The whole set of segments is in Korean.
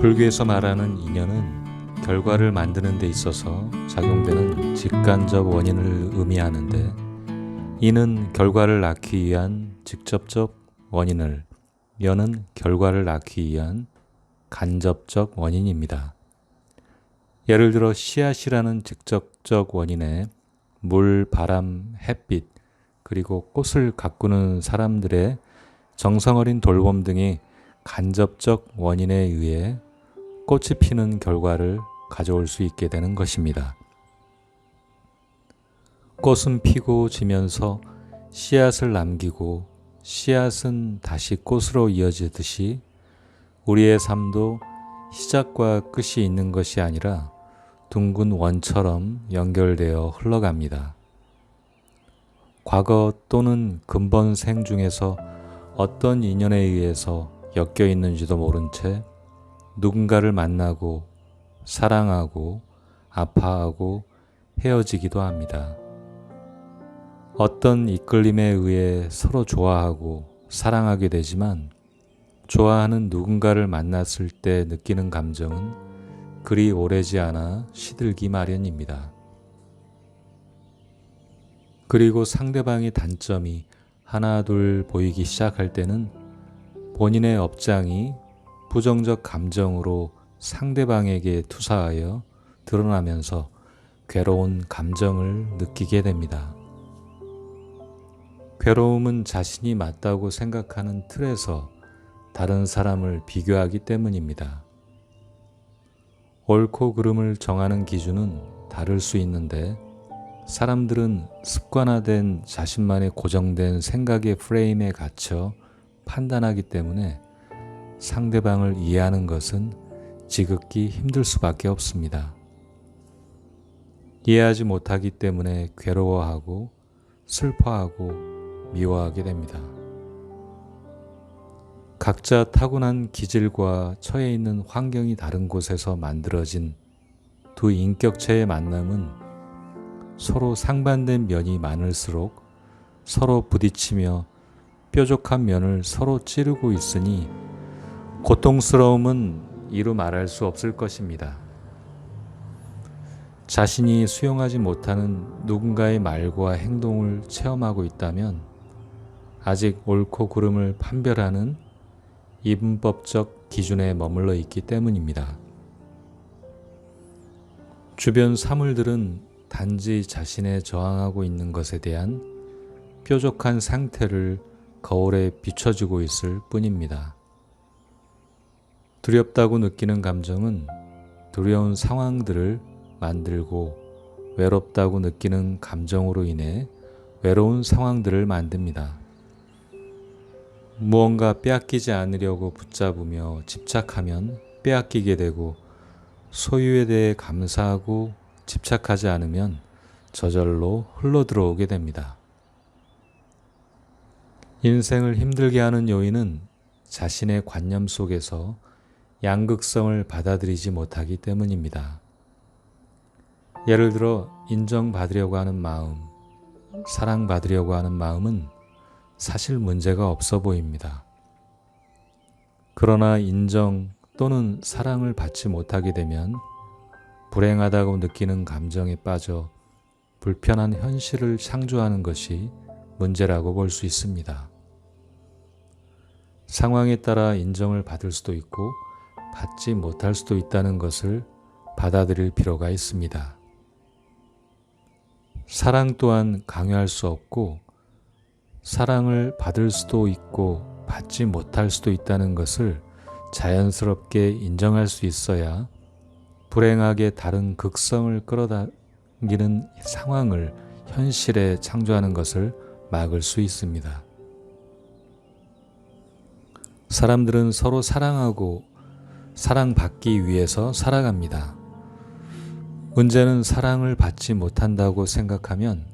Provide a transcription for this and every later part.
불교에서 말하는 인연은 결과를 만드는 데 있어서 작용되는 직간접 원인을 의미하는데, 이는 결과를 낳기 위한 직접적 원인을, 여는 결과를 낳기 위한 간접적 원인입니다. 예를 들어 씨앗이라는 직접적 원인에 물, 바람, 햇빛, 그리고 꽃을 가꾸는 사람들의 정성어린 돌봄 등이 간접적 원인에 의해 꽃이 피는 결과를 가져올 수 있게 되는 것입니다. 꽃은 피고 지면서 씨앗을 남기고 씨앗은 다시 꽃으로 이어지듯이 우리의 삶도 시작과 끝이 있는 것이 아니라 둥근 원처럼 연결되어 흘러갑니다. 과거 또는 근본 생 중에서 어떤 인연에 의해서 엮여 있는지도 모른 채 누군가를 만나고 사랑하고 아파하고 헤어지기도 합니다. 어떤 이끌림에 의해 서로 좋아하고 사랑하게 되지만 좋아하는 누군가를 만났을 때 느끼는 감정은 그리 오래지 않아 시들기 마련입니다. 그리고 상대방의 단점이 하나 둘 보이기 시작할 때는 본인의 업장이 부정적 감정으로 상대방에게 투사하여 드러나면서 괴로운 감정을 느끼게 됩니다. 괴로움은 자신이 맞다고 생각하는 틀에서 다른 사람을 비교하기 때문입니다. 옳고 그름을 정하는 기준은 다를 수 있는데, 사람들은 습관화된 자신만의 고정된 생각의 프레임에 갇혀 판단하기 때문에 상대방을 이해하는 것은 지극히 힘들 수밖에 없습니다. 이해하지 못하기 때문에 괴로워하고 슬퍼하고 미워하게 됩니다. 각자 타고난 기질과 처해 있는 환경이 다른 곳에서 만들어진 두 인격체의 만남은 서로 상반된 면이 많을수록 서로 부딪히며 뾰족한 면을 서로 찌르고 있으니 고통스러움은 이루 말할 수 없을 것입니다. 자신이 수용하지 못하는 누군가의 말과 행동을 체험하고 있다면 아직 옳고 그름을 판별하는 이분법적 기준에 머물러 있기 때문입니다. 주변 사물들은 단지 자신의 저항하고 있는 것에 대한 뾰족한 상태를 거울에 비춰주고 있을 뿐입니다. 두렵다고 느끼는 감정은 두려운 상황들을 만들고 외롭다고 느끼는 감정으로 인해 외로운 상황들을 만듭니다. 무언가 빼앗기지 않으려고 붙잡으며 집착하면 빼앗기게 되고, 소유에 대해 감사하고 집착하지 않으면 저절로 흘러들어오게 됩니다. 인생을 힘들게 하는 요인은 자신의 관념 속에서 양극성을 받아들이지 못하기 때문입니다. 예를 들어 인정받으려고 하는 마음, 사랑받으려고 하는 마음은 사실 문제가 없어 보입니다. 그러나 인정 또는 사랑을 받지 못하게 되면 불행하다고 느끼는 감정에 빠져 불편한 현실을 창조하는 것이 문제라고 볼 수 있습니다. 상황에 따라 인정을 받을 수도 있고 받지 못할 수도 있다는 것을 받아들일 필요가 있습니다. 사랑 또한 강요할 수 없고 사랑을 받을 수도 있고 받지 못할 수도 있다는 것을 자연스럽게 인정할 수 있어야 불행하게 다른 극성을 끌어당기는 상황을 현실에 창조하는 것을 막을 수 있습니다. 사람들은 서로 사랑하고 사랑받기 위해서 살아갑니다. 문제는 사랑을 받지 못한다고 생각하면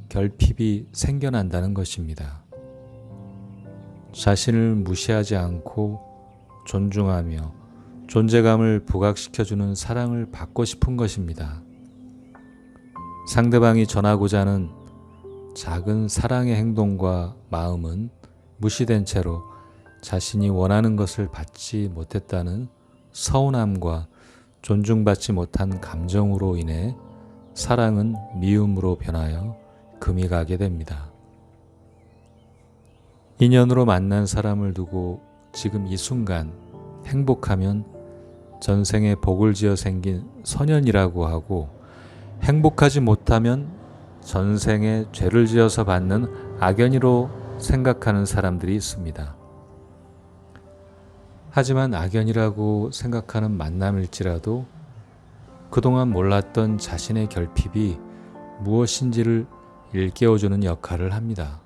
결핍이 생겨난다는 것입니다. 자신을 무시하지 않고 존중하며 존재감을 부각시켜주는 사랑을 받고 싶은 것입니다. 상대방이 전하고자 하는 작은 사랑의 행동과 마음은 무시된 채로 자신이 원하는 것을 받지 못했다는 서운함과 존중받지 못한 감정으로 인해 사랑은 미움으로 변하여 금이 가게 됩니다. 인연으로 만난 사람을 두고 지금 이 순간 행복하면 전생에 복을 지어 생긴 선연이라고 하고, 행복하지 못하면 전생에 죄를 지어서 받는 악연이로 생각하는 사람들이 있습니다. 하지만 악연이라고 생각하는 만남일지라도 그동안 몰랐던 자신의 결핍이 무엇인지를 일깨워주는 역할을 합니다.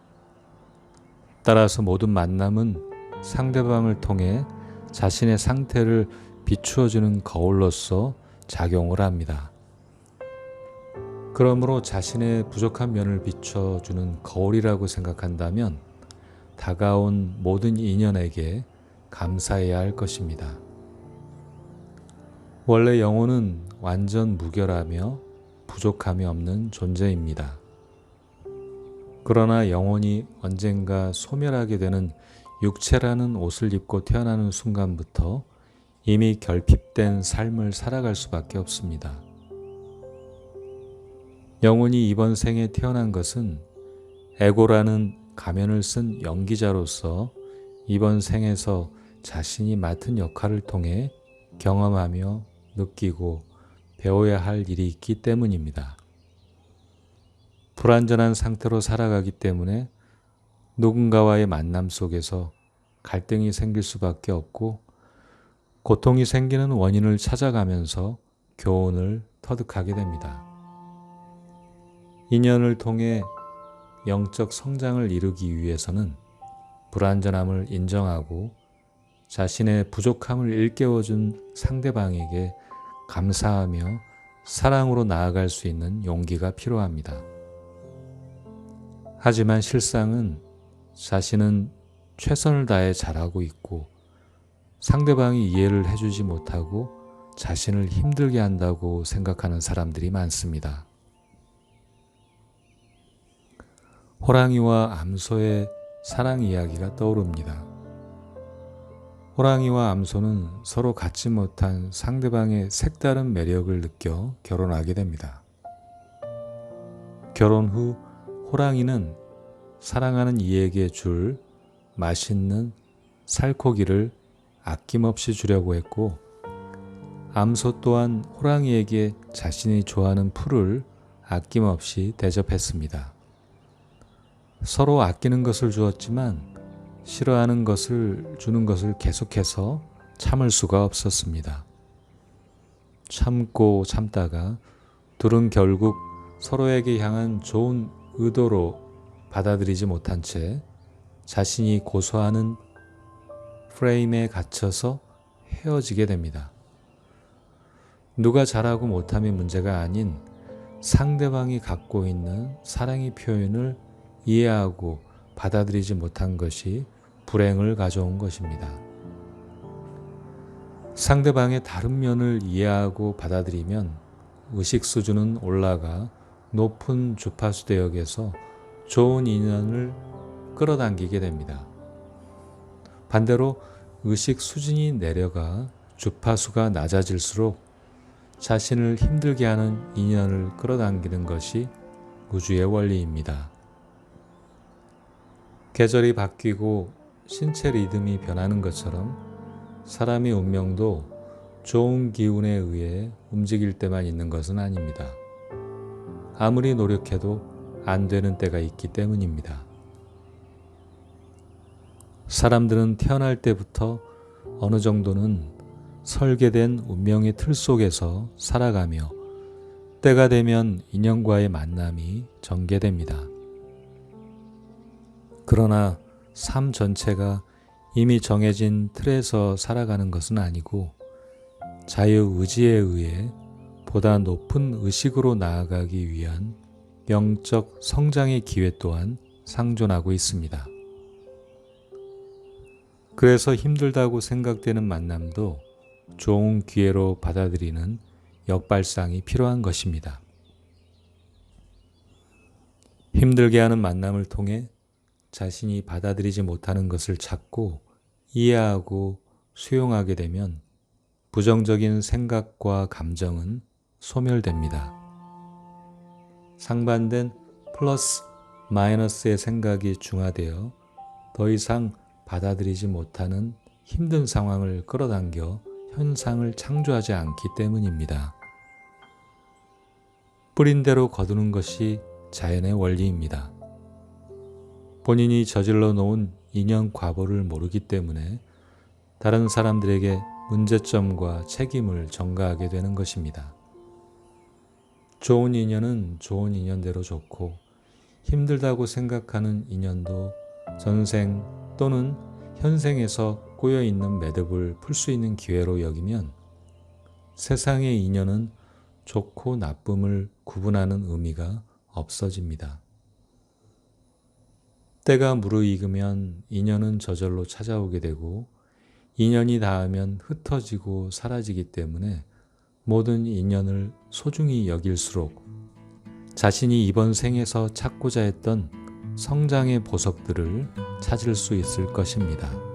따라서 모든 만남은 상대방을 통해 자신의 상태를 비추어주는 거울로서 작용을 합니다. 그러므로 자신의 부족한 면을 비춰주는 거울이라고 생각한다면 다가온 모든 인연에게 감사해야 할 것입니다. 원래 영혼은 완전 무결하며 부족함이 없는 존재입니다. 그러나 영혼이 언젠가 소멸하게 되는 육체라는 옷을 입고 태어나는 순간부터 이미 결핍된 삶을 살아갈 수밖에 없습니다. 영혼이 이번 생에 태어난 것은 에고라는 가면을 쓴 연기자로서 이번 생에서 자신이 맡은 역할을 통해 경험하며 느끼고 배워야 할 일이 있기 때문입니다. 불완전한 상태로 살아가기 때문에 누군가와의 만남 속에서 갈등이 생길 수밖에 없고, 고통이 생기는 원인을 찾아가면서 교훈을 터득하게 됩니다. 인연을 통해 영적 성장을 이루기 위해서는 불완전함을 인정하고 자신의 부족함을 일깨워준 상대방에게 감사하며 사랑으로 나아갈 수 있는 용기가 필요합니다. 하지만 실상은 자신은 최선을 다해 잘하고 있고 상대방이 이해를 해주지 못하고 자신을 힘들게 한다고 생각하는 사람들이 많습니다. 호랑이와 암소의 사랑 이야기가 떠오릅니다. 호랑이와 암소는 서로 갖지 못한 상대방의 색다른 매력을 느껴 결혼하게 됩니다. 결혼 후 호랑이는 사랑하는 이에게 줄 맛있는 살코기를 아낌없이 주려고 했고, 암소 또한 호랑이에게 자신이 좋아하는 풀을 아낌없이 대접했습니다. 서로 아끼는 것을 주었지만 싫어하는 것을 주는 것을 계속해서 참을 수가 없었습니다. 참고 참다가 둘은 결국 서로에게 향한 좋은 의도로 받아들이지 못한 채 자신이 고소하는 프레임에 갇혀서 헤어지게 됩니다. 누가 잘하고 못함이 문제가 아닌 상대방이 갖고 있는 사랑의 표현을 이해하고 받아들이지 못한 것이 불행을 가져온 것입니다. 상대방의 다른 면을 이해하고 받아들이면 의식 수준은 올라가 높은 주파수 대역에서 좋은 인연을 끌어당기게 됩니다. 반대로 의식 수준이 내려가 주파수가 낮아질수록 자신을 힘들게 하는 인연을 끌어당기는 것이 우주의 원리입니다. 계절이 바뀌고 신체 리듬이 변하는 것처럼 사람의 운명도 좋은 기운에 의해 움직일 때만 있는 것은 아닙니다. 아무리 노력해도 안 되는 때가 있기 때문입니다. 사람들은 태어날 때부터 어느 정도는 설계된 운명의 틀 속에서 살아가며 때가 되면 인연과의 만남이 전개됩니다. 그러나 삶 전체가 이미 정해진 틀에서 살아가는 것은 아니고 자유의지에 의해 보다 높은 의식으로 나아가기 위한 영적 성장의 기회 또한 상존하고 있습니다. 그래서 힘들다고 생각되는 만남도 좋은 기회로 받아들이는 역발상이 필요한 것입니다. 힘들게 하는 만남을 통해 자신이 받아들이지 못하는 것을 찾고 이해하고 수용하게 되면 부정적인 생각과 감정은 소멸됩니다. 상반된 플러스 마이너스의 생각이 중화되어 더 이상 받아들이지 못하는 힘든 상황을 끌어당겨 현상을 창조하지 않기 때문입니다. 뿌린 대로 거두는 것이 자연의 원리입니다. 본인이 저질러 놓은 인연 과보를 모르기 때문에 다른 사람들에게 문제점과 책임을 전가하게 되는 것입니다. 좋은 인연은 좋은 인연대로 좋고 힘들다고 생각하는 인연도 전생 또는 현생에서 꼬여있는 매듭을 풀 수 있는 기회로 여기면 세상의 인연은 좋고 나쁨을 구분하는 의미가 없어집니다. 때가 무르익으면 인연은 저절로 찾아오게 되고 인연이 닿으면 흩어지고 사라지기 때문에 모든 인연을 소중히 여길수록 자신이 이번 생에서 찾고자 했던 성장의 보석들을 찾을 수 있을 것입니다.